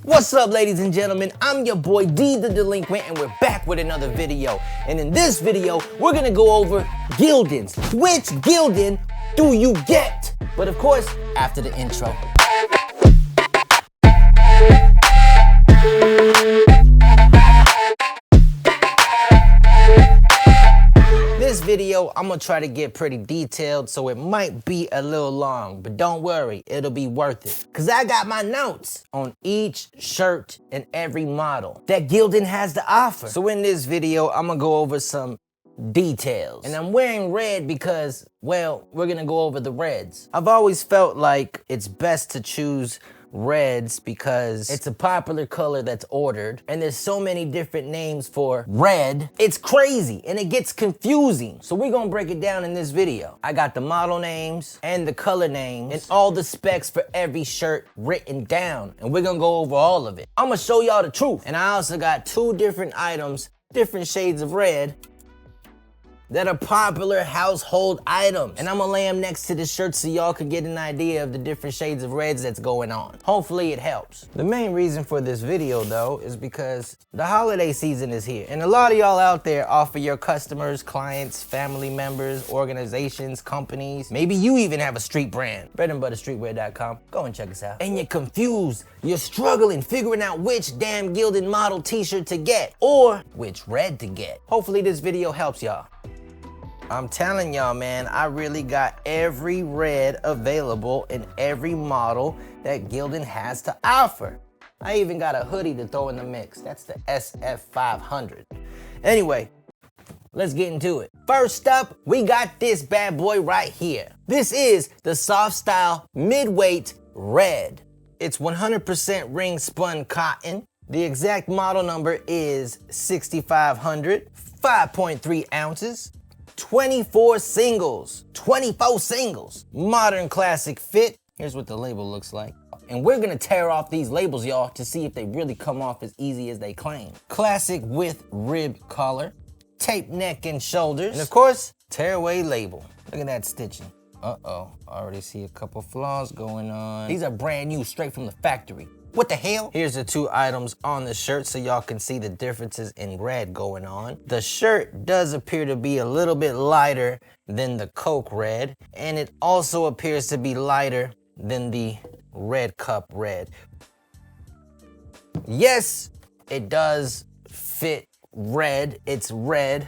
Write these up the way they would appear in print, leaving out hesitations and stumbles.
What's up, ladies and gentlemen? I'm your boy D the Delinquent, and we're back with another video. And in this video, we're gonna go over Gildans. Which Gildan do you get? But of course, after the intro. This video, I'm gonna try to get pretty detailed, so it might be a little long, but don't worry, it'll be worth it. Cause I got my notes on each shirt and every model that Gildan has to offer. So in this video, I'm gonna go over some details. And I'm wearing red because, well, we're gonna go over the reds. I've always felt like it's best to choose reds because it's a popular color that's ordered, and there's so many different names for red. It's crazy and it gets confusing. So we're gonna break it down in this video. I got the model names and the color names and all the specs for every shirt written down, and we're gonna go over all of it. I'm gonna show y'all the truth. And I also got two different items, different shades of red, that are popular household items. And I'm gonna lay them next to the shirt so y'all can get an idea of the different shades of reds that's going on. Hopefully it helps. The main reason for this video though is because the holiday season is here. And a lot of y'all out there offer your customers, clients, family members, organizations, companies. Maybe you even have a street brand. breadandbutterstreetwear.com. Go and check us out. And you're confused. You're struggling figuring out which damn Gildan model t-shirt to get or which red to get. Hopefully this video helps y'all. I'm telling y'all, man, I really got every red available in every model that Gildan has to offer. I even got a hoodie to throw in the mix. That's the SF500. Anyway, let's get into it. First up, we got this bad boy right here. This is the Soft Style Midweight Red. It's 100% ring spun cotton. The exact model number is 6500, 5.3 ounces. 24 singles, modern classic fit. Here's what the label looks like. And we're gonna tear off these labels, y'all, to see if they really come off as easy as they claim. Classic with rib collar, tape neck and shoulders, and of course, tearaway label. Look at that stitching. Uh-oh, I already see a couple flaws going on. These are brand new, straight from the factory. What the hell? Here's the two items on the shirt so y'all can see the differences in red going on. The shirt does appear to be a little bit lighter than the Coke red, and it also appears to be lighter than the Red Cup red. Yes, it does fit red. It's red.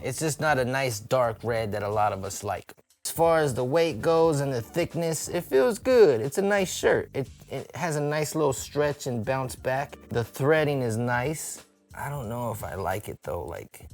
It's just not a nice dark red that a lot of us like. As far as the weight goes and the thickness, it feels good. It's a nice shirt. It has a nice little stretch and bounce back. The threading is nice. I don't know if I like it though, like,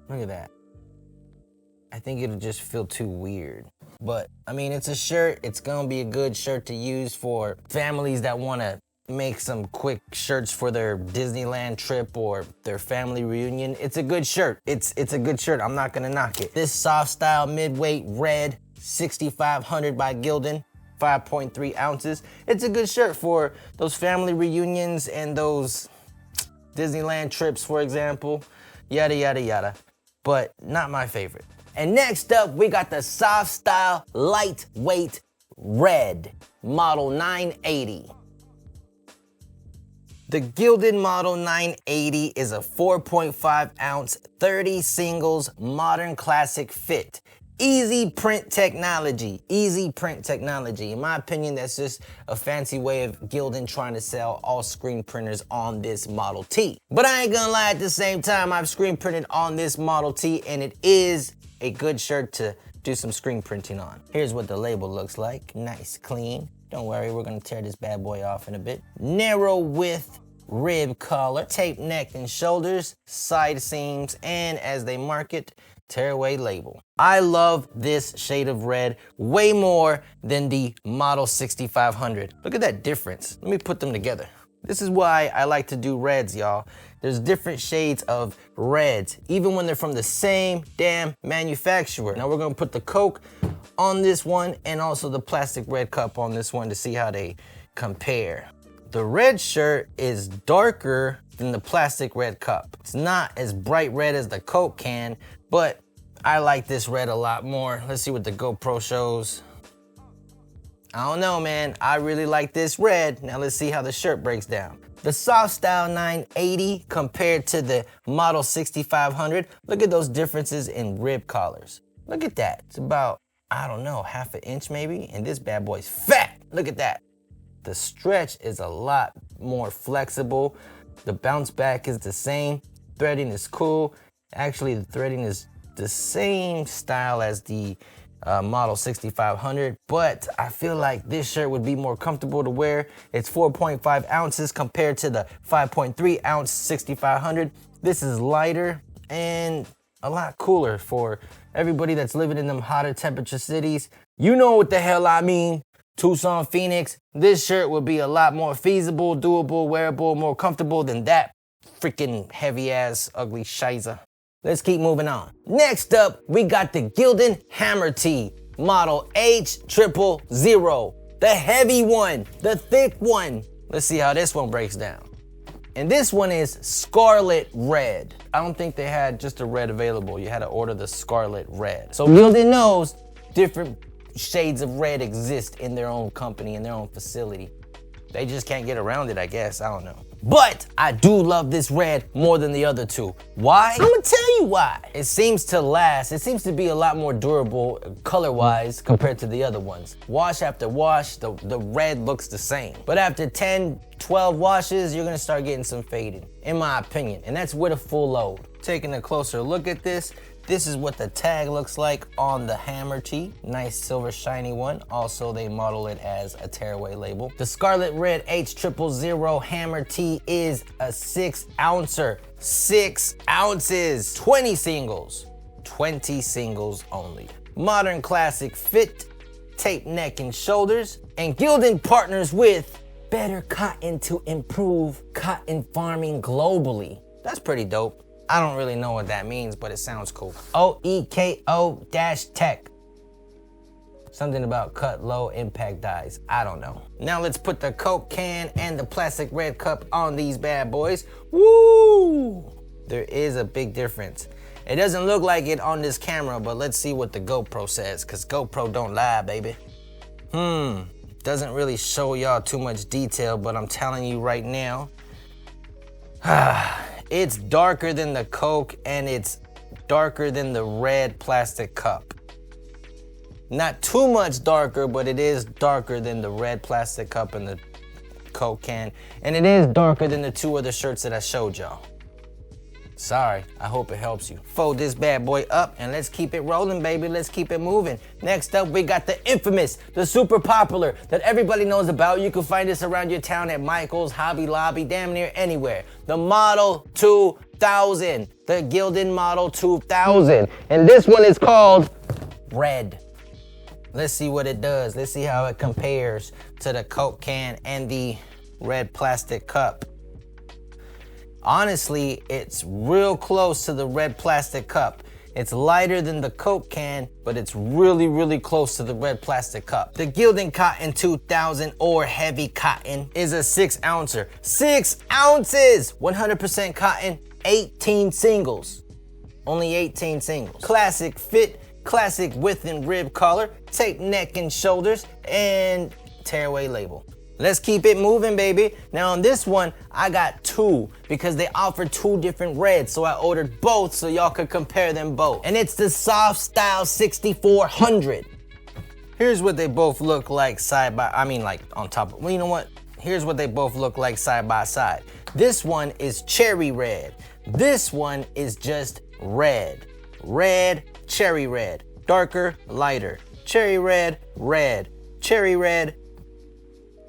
look at that. I think it'll just feel too weird. But, I mean, it's a shirt. It's gonna be a good shirt to use for families that wanna make some quick shirts for their Disneyland trip or their family reunion. It's a good shirt. It's a good shirt. I'm not gonna knock it. This Soft Style Midweight Red 6500 by Gildan, 5.3 ounces. It's a good shirt for those family reunions and those Disneyland trips, for example. Yada, yada, yada. But not my favorite. And next up, we got the Soft Style Lightweight Red, model 980. The Gildan Model 980 is a 4.5 ounce, 30 singles, modern classic fit. Easy print technology, easy print technology. In my opinion, that's just a fancy way of Gildan trying to sell all screen printers on this Model T. But I ain't gonna lie, at the same time, I've screen printed on this Model T, and it is a good shirt to do some screen printing on. Here's what the label looks like. Nice, clean. Don't worry, we're gonna tear this bad boy off in a bit. Narrow width rib collar, tape neck and shoulders, side seams, and as they mark it, tearaway label. I love this shade of red way more than the Model 6500. Look at that difference. Let me put them together. This is why I like to do reds, y'all. There's different shades of reds, even when they're from the same damn manufacturer. Now we're gonna put the Coke on this one and also the plastic red cup on this one to see how they compare. The red shirt is darker than the plastic red cup. It's not as bright red as the Coke can, but I like this red a lot more. Let's see what the GoPro shows. I don't know, man. I really like this red. Now let's see how the shirt breaks down. The Soft Style 980 compared to the Model 6500. Look at those differences in rib collars. Look at that. It's about, I don't know, half an inch maybe. And this bad boy's fat. Look at that. The stretch is a lot more flexible. The bounce back is the same. Threading is cool. Actually, the threading is the same style as the Model 6500, but I feel like this shirt would be more comfortable to wear. It's 4.5 ounces compared to the 5.3 ounce 6500. This is lighter and a lot cooler for everybody that's living in them hotter temperature cities. You know what the hell I mean. Tucson, Phoenix. This shirt would be a lot more feasible, doable, wearable, more comfortable than that freaking heavy ass ugly shizer. Let's keep moving on. Next up, we got the Gildan Hammer Tee, model H000, the heavy one, the thick one. Let's see how this one breaks down. And this one is Scarlet Red. I don't think they had just a red available. You had to order the Scarlet Red. So Gildan knows different shades of red exist in their own company, in their own facility. They just can't get around it, I guess. I don't know. But I do love this red more than the other two. Why? I'm gonna tell you why. It seems to last. It seems to be a lot more durable color-wise compared to the other ones. Wash after wash, the red looks the same. But after 10, 12 washes, you're gonna start getting some fading, in my opinion. And that's with a full load. Taking a closer look at this, this is what the tag looks like on the Hammer Tee. Nice silver shiny one. Also, they model it as a tearaway label. The Scarlet Red H000 Hammer Tee is a 6-ouncer. 6 ounces. 20 singles. 20 singles only. Modern classic fit, tape neck and shoulders. And Gildan partners with Better Cotton to improve cotton farming globally. That's pretty dope. I don't really know what that means, but it sounds cool. OEKO-Tech. Something about cut low impact dyes. I don't know. Now let's put the Coke can and the plastic red cup on these bad boys. Woo! There is a big difference. It doesn't look like it on this camera, but let's see what the GoPro says, because GoPro don't lie, baby. Doesn't really show y'all too much detail, but I'm telling you right now, it's darker than the Coke and it's darker than the red plastic cup. Not too much darker, but it is darker than the red plastic cup and the Coke can. And it is darker than the two other shirts that I showed y'all. Sorry, I hope it helps you. Fold this bad boy up and let's keep it rolling, baby. Let's keep it moving. Next up, we got the infamous, the super popular that everybody knows about. You can find this around your town at Michael's, Hobby Lobby, damn near anywhere. The Model 2000, the Gildan Model 2000. And this one is called Red. Let's see what it does. Let's see how it compares to the Coke can and the red plastic cup. Honestly, it's real close to the red plastic cup. It's lighter than the Coke can, but it's really, really close to the red plastic cup. The Gildan Cotton 2000 or Heavy Cotton is a 6-ouncer. 6 ounces! 100% cotton, 18 singles. Only 18 singles. Classic fit, classic width and rib collar, tape neck and shoulders, and tearaway label. Let's keep it moving, baby. Now on this one, I got two because they offered two different reds. So I ordered both so y'all could compare them both. And it's the Soft Style 6400. Here's what they both look like on top of, well, you know what? Here's what they both look like side by side. This one is cherry red. This one is just red. Red, cherry red. Darker, lighter. Cherry red, red. Cherry red,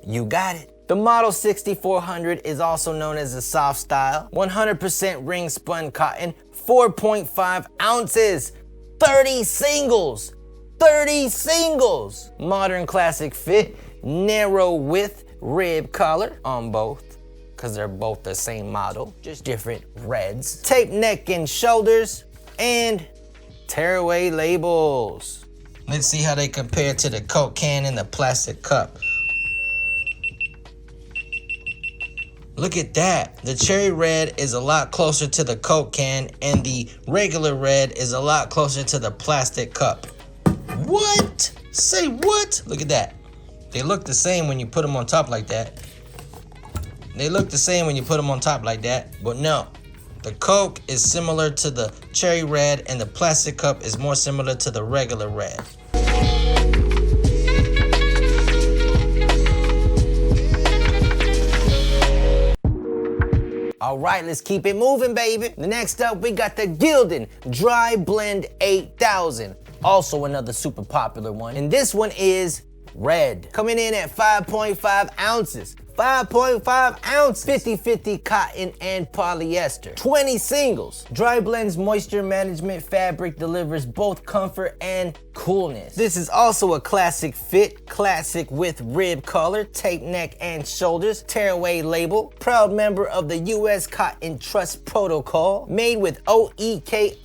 you got it. The Model 6400 is also known as the Soft Style. 100% ring spun cotton, 4.5 ounces, 30 singles. 30 singles. Modern classic fit, narrow width rib collar on both, because they're both the same model, just different reds. Tape neck and shoulders, and tearaway labels. Let's see how they compare to the Coke can and the plastic cup. Look at that. The cherry red is a lot closer to the Coke can and the regular red is a lot closer to the plastic cup. What? Say what? Look at that. They look the same when you put them on top like that. They look the same when you put them on top like that, but no. The Coke is similar to the cherry red, and the plastic cup is more similar to the regular red. All right, let's keep it moving, baby. Next up, we got the Gildan Dry Blend 8000. Also another super popular one. And this one is red. Coming in at 5.5 ounces. 5.5 ounces. 50-50 cotton and polyester. 20 singles. Dry Blend's moisture management fabric delivers both comfort and coolness. This is also a classic fit, classic with rib collar, tape neck and shoulders, tearaway label, proud member of the U.S. Cotton Trust Protocol, made with OEKO-TEX,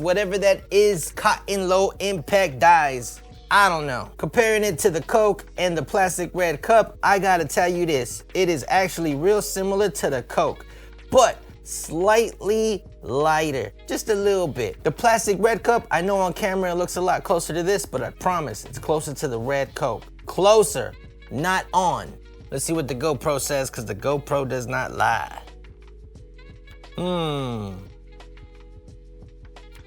whatever that is, cotton low impact dyes. I don't know. Comparing it to the Coke and the plastic red cup, I gotta tell you this. It is actually real similar to the Coke, but slightly lighter, just a little bit. The plastic red cup, I know on camera it looks a lot closer to this, but I promise it's closer to the red Coke. Closer, not on. Let's see what the GoPro says, because the GoPro does not lie.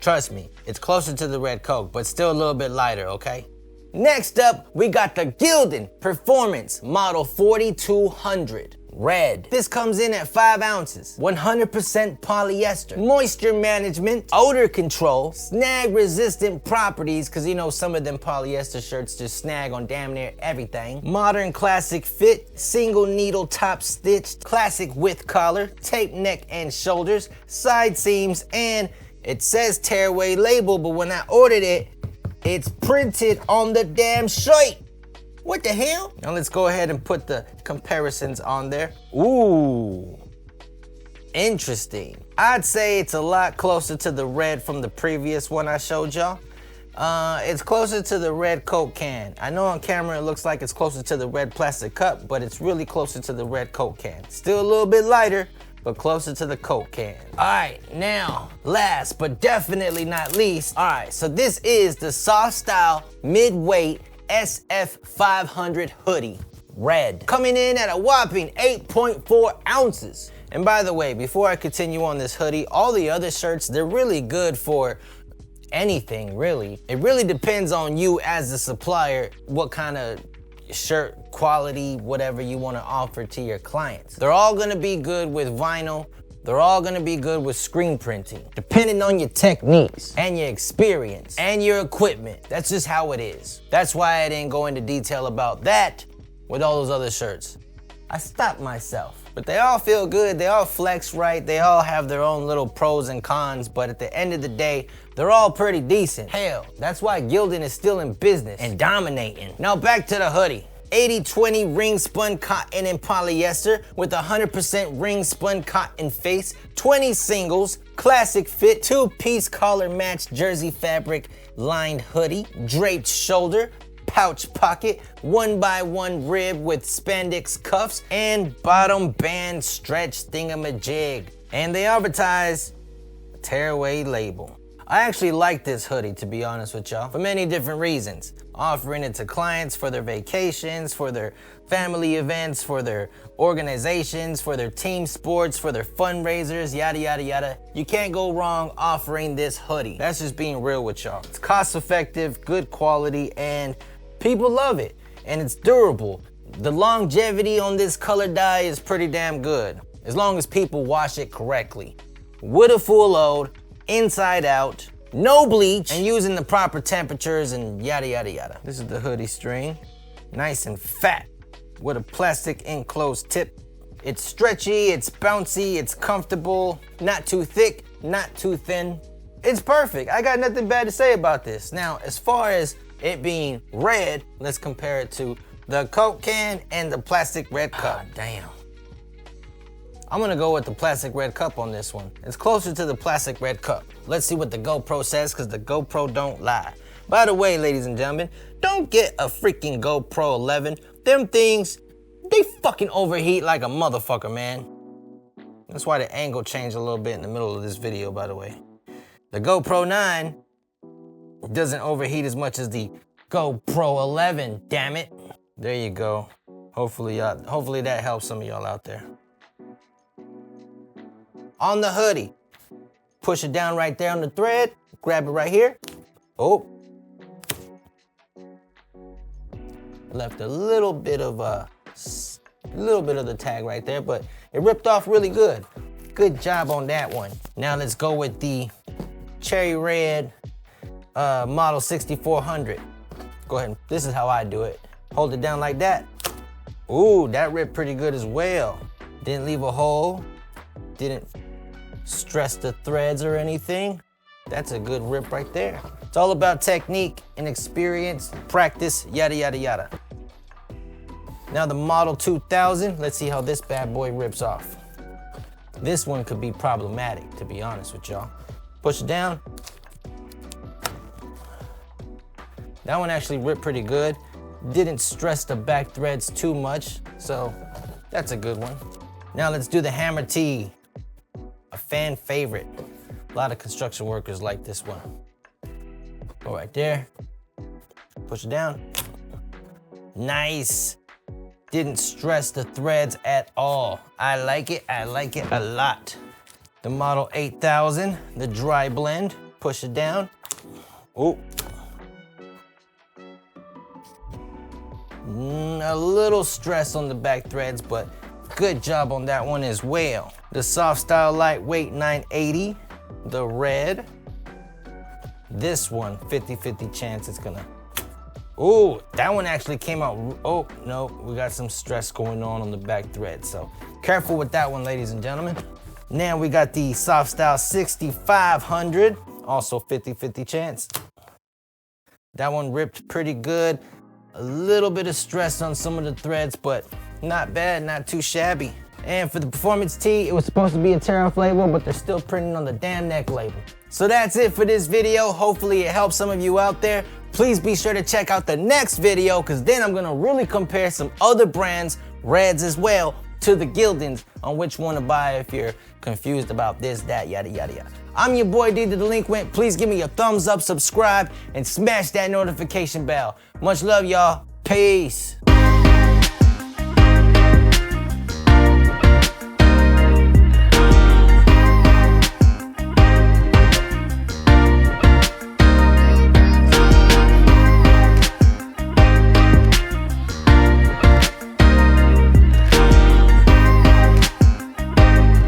Trust me, it's closer to the red Coke, but still a little bit lighter, okay? Next up, we got the Gildan Performance Model 4200 Red. This comes in at 5 ounces, 100% polyester, moisture management, odor control, snag resistant properties, cause you know some of them polyester shirts just snag on damn near everything. Modern classic fit, single needle top stitched, classic width collar, tape neck and shoulders, side seams, and it says tearaway label, but when I ordered it, it's printed on the damn shirt. What the hell? Now let's go ahead and put the comparisons on there. Ooh, interesting. I'd say it's a lot closer to the red from the previous one I showed y'all. It's closer to the red Coke can. I know on camera it looks like it's closer to the red plastic cup, but it's really closer to the red Coke can. Still a little bit lighter, but closer to the Coke can. All right, now, last but definitely not least, all right, so this is the soft style Midweight SF500 Hoodie Red, coming in at a whopping 8.4 ounces. And by the way, before I continue on this hoodie, all the other shirts, they're really good for anything, really. It really depends on you as the supplier, what kind of shirt quality, whatever you want to offer to your clients. They're all going to be good with vinyl. They're all going to be good with screen printing, depending on your techniques and your experience and your equipment. That's just how it is. That's why I didn't go into detail about that with all those other shirts. I stopped myself. But they all feel good, they all flex right, they all have their own little pros and cons, but at the end of the day, they're all pretty decent. Hell, that's why Gildan is still in business and dominating. Now back to the hoodie. 80-20 ring spun cotton and polyester with 100% ring spun cotton face, 20 singles, classic fit, 2-piece collar matched jersey fabric lined hoodie, draped shoulder, pouch pocket, 1x1 rib with spandex cuffs, and bottom band stretch thingamajig. And they advertise a tearaway label. I actually like this hoodie, to be honest with y'all, for many different reasons. Offering it to clients for their vacations, for their family events, for their organizations, for their team sports, for their fundraisers, yada, yada, yada. You can't go wrong offering this hoodie. That's just being real with y'all. It's cost effective, good quality, and people love it. And it's durable. The longevity on this color dye is pretty damn good, as long as people wash it correctly. With a full load, inside out, no bleach, and using the proper temperatures and yada, yada, yada. This is the hoodie string, nice and fat with a plastic enclosed tip. It's stretchy, it's bouncy, it's comfortable, not too thick, not too thin. It's perfect. I got nothing bad to say about this. Now, as far as it being red, let's compare it to the Coke can and the plastic red cup. Ah, damn. I'm gonna go with the plastic red cup on this one. It's closer to the plastic red cup. Let's see what the GoPro says, because the GoPro don't lie. By the way, ladies and gentlemen, don't get a freaking GoPro 11. Them things, they fucking overheat like a motherfucker, man. That's why the angle changed a little bit in the middle of this video, by the way. The GoPro 9 doesn't overheat as much as the GoPro 11, damn it. There you go. Hopefully that helps some of y'all out there. On the hoodie, push it down right there on the thread, grab it right here. Oh. Left a little bit of the tag right there, but it ripped off really good. Good job on that one. Now let's go with the cherry red model 6400. Go ahead, this is how I do it. Hold it down like that. Ooh, that ripped pretty good as well. Didn't leave a hole, didn't stress the threads or anything. That's a good rip right there. It's all about technique and experience, practice, yada, yada, yada. Now the Model 2000, let's see how this bad boy rips off. This one could be problematic, to be honest with y'all. Push it down. That one actually ripped pretty good. Didn't stress the back threads too much, so that's a good one. Now let's do the Hammer T, a fan favorite. A lot of construction workers like this one. Go right there, push it down. Nice. Didn't stress the threads at all. I like it a lot. The Model 8000, the dry blend, push it down. Oh. A little stress on the back threads, but good job on that one as well. The Soft Style Lightweight 980, the red. This one, 50-50 chance it's gonna. Ooh, that one actually came out. Oh, no, we got some stress going on the back thread, so careful with that one, ladies and gentlemen. Now we got the Soft Style 6500, also 50-50 chance. That one ripped pretty good. A little bit of stress on some of the threads, but not bad, not too shabby. And for the Performance Tee, it was supposed to be a tear-off label, but they're still printing on the damn neck label. So that's it for this video. Hopefully it helps some of you out there. Please be sure to check out the next video, because then I'm gonna really compare some other brands, reds as well, to the Gildans on which one to buy if you're confused about this, that, yada, yada, yada. I'm your boy D, the Delinquent. Please give me a thumbs up, subscribe, and smash that notification bell. Much love, y'all. Peace.